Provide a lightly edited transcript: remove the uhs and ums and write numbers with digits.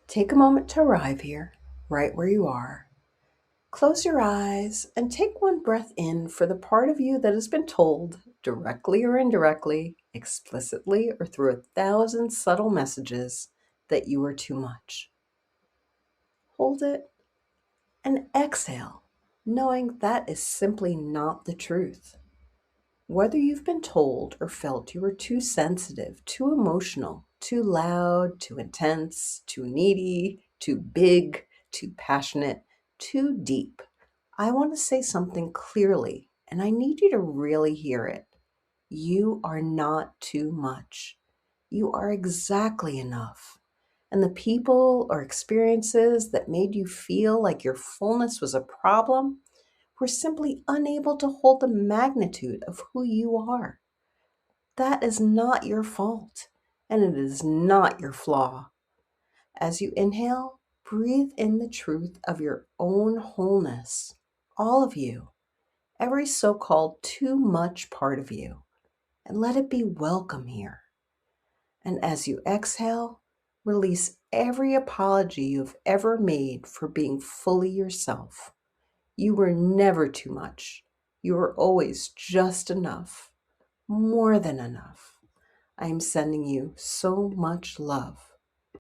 Take a moment to arrive here, right where you are. Close your eyes and take one breath in for the part of you that has been told, directly or indirectly, explicitly or through 1,000 subtle messages, that you are too much. Hold it and exhale, knowing that is simply not the truth. Whether you've been told or felt you are too sensitive, too emotional, too loud, too intense, too needy, too big, too passionate, too deep, I want to say something clearly, and I need you to really hear it. You are not too much. You are exactly enough. And the people or experiences that made you feel like your fullness was a problem were simply unable to hold the magnitude of who you are. That is not your fault, and it is not your flaw. As you inhale, breathe in the truth of your own wholeness, all of you, every so called too much part of you, and let it be welcome here. And as you exhale, release every apology you've ever made for being fully yourself. You were never too much. You were always just enough, more than enough. I am sending you so much love.